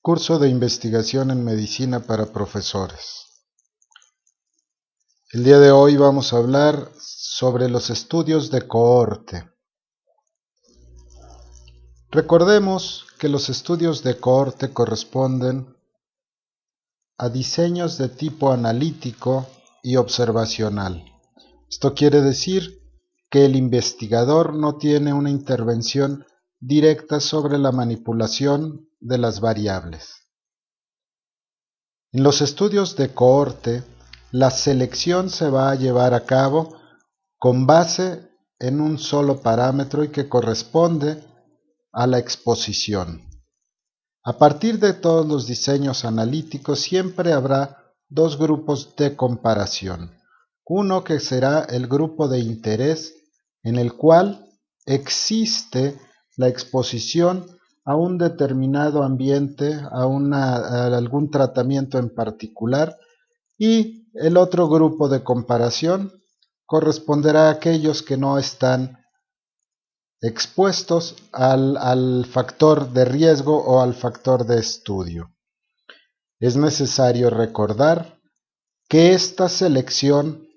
Curso de investigación en medicina para profesores. El día de hoy vamos a hablar sobre los estudios de cohorte. Recordemos que los estudios de cohorte corresponden a diseños de tipo analítico y observacional. Esto quiere decir que el investigador no tiene una intervención directa sobre la manipulación de las variables. En los estudios de cohorte, la selección se va a llevar a cabo con base en un solo parámetro y que corresponde a la exposición. A partir de todos los diseños analíticos siempre habrá dos grupos de comparación. Uno que será el grupo de interés, en el cual existe la exposición a un determinado ambiente, a algún tratamiento en particular, y el otro grupo de comparación corresponderá a aquellos que no están expuestos al factor de riesgo o al factor de estudio. Es necesario recordar que esta selección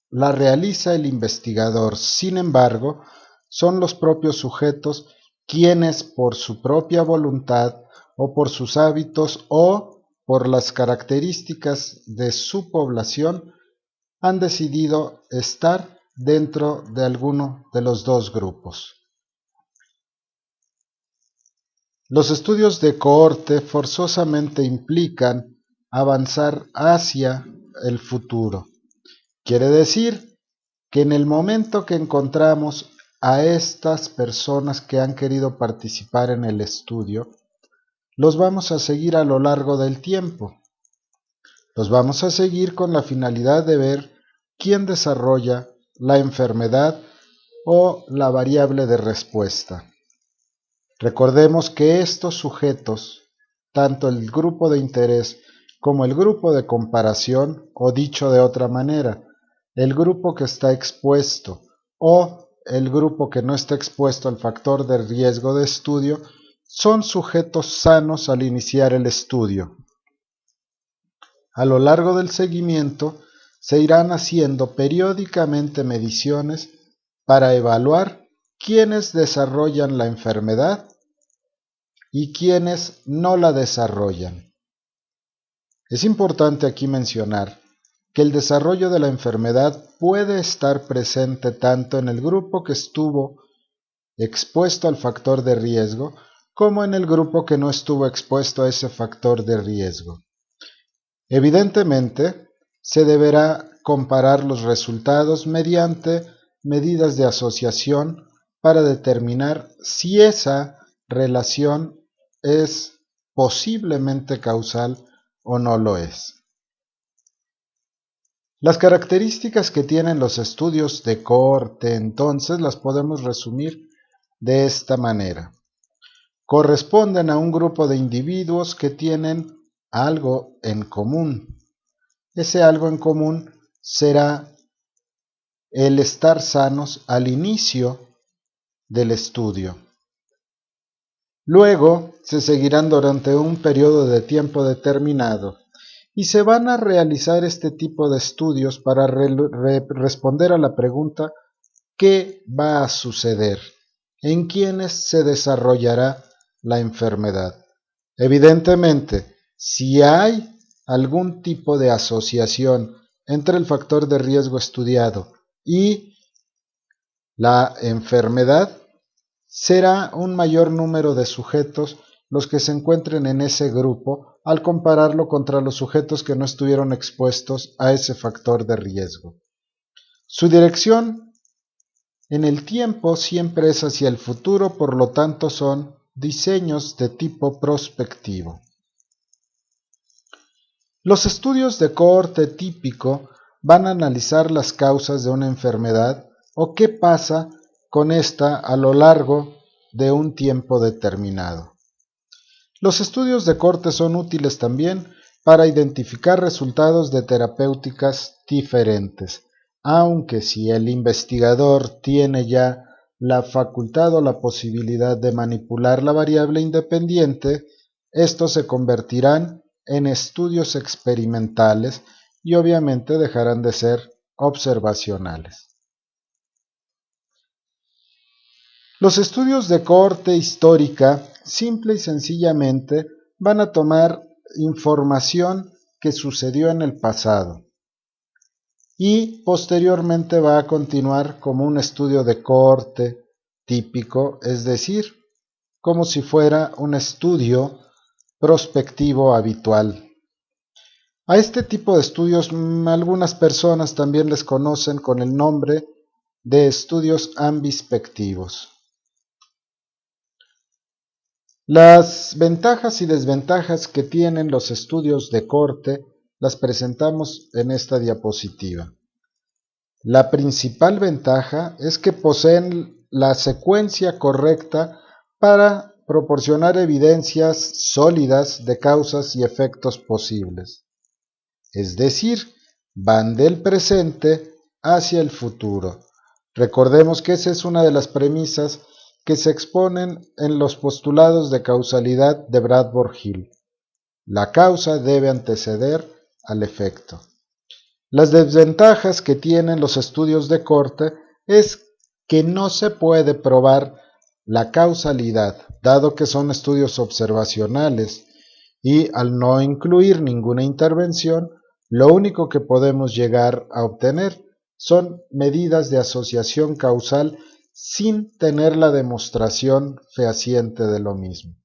la realiza el investigador. Sin embargo, son los propios sujetos quienes por su propia voluntad o por sus hábitos o por las características de su población han decidido estar dentro de alguno de los dos grupos. Los estudios de cohorte forzosamente implican avanzar hacia el futuro. Quiere decir que en el momento que encontramos a estas personas que han querido participar en el estudio, los vamos a seguir a lo largo del tiempo. Los vamos a seguir con la finalidad de ver quién desarrolla la enfermedad o la variable de respuesta. Recordemos que estos sujetos, tanto el grupo de interés como el grupo de comparación, o dicho de otra manera, el grupo que está expuesto o el grupo que no está expuesto al factor de riesgo de estudio, son sujetos sanos al iniciar el estudio. A lo largo del seguimiento se irán haciendo periódicamente mediciones para evaluar quiénes desarrollan la enfermedad y quiénes no la desarrollan. Es importante aquí mencionar que el desarrollo de la enfermedad puede estar presente tanto en el grupo que estuvo expuesto al factor de riesgo como en el grupo que no estuvo expuesto a ese factor de riesgo. Evidentemente, se deberá comparar los resultados mediante medidas de asociación para determinar si esa relación es posiblemente causal o no lo es. Las características que tienen los estudios de cohorte entonces las podemos resumir de esta manera. Corresponden a un grupo de individuos que tienen algo en común. Ese algo en común será el estar sanos al inicio del estudio. Luego se seguirán durante un periodo de tiempo determinado y se van a realizar este tipo de estudios para responder a la pregunta ¿qué va a suceder? ¿En quiénes se desarrollará la enfermedad? Evidentemente, si hay algún tipo de asociación entre el factor de riesgo estudiado y la enfermedad, será un mayor número de sujetos los que se encuentren en ese grupo al compararlo contra los sujetos que no estuvieron expuestos a ese factor de riesgo. Su dirección en el tiempo siempre es hacia el futuro, por lo tanto son diseños de tipo prospectivo. Los estudios de cohorte típico van a analizar las causas de una enfermedad o qué pasa con esta a lo largo de un tiempo determinado. Los estudios de cohorte son útiles también para identificar resultados de terapéuticas diferentes, aunque si el investigador tiene ya la facultad o la posibilidad de manipular la variable independiente, estos se convertirán en estudios experimentales y obviamente dejarán de ser observacionales. Los estudios de cohorte histórica simple y sencillamente van a tomar información que sucedió en el pasado y posteriormente va a continuar como un estudio de cohorte típico, es decir, como si fuera un estudio prospectivo habitual. A este tipo de estudios algunas personas también les conocen con el nombre de estudios ambispectivos. Las ventajas y desventajas que tienen los estudios de cohorte las presentamos en esta diapositiva. La principal ventaja es que poseen la secuencia correcta para proporcionar evidencias sólidas de causas y efectos posibles. Es decir, van del presente hacia el futuro. Recordemos que esa es una de las premisas que se exponen en los postulados de causalidad de Bradford-Hill. La causa debe anteceder al efecto. Las desventajas que tienen los estudios de cohorte es que no se puede probar la causalidad, dado que son estudios observacionales, y al no incluir ninguna intervención, lo único que podemos llegar a obtener son medidas de asociación causal sin tener la demostración fehaciente de lo mismo.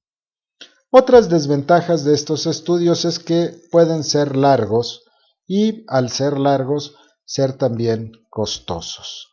Otras desventajas de estos estudios es que pueden ser largos y al ser largos, ser también costosos.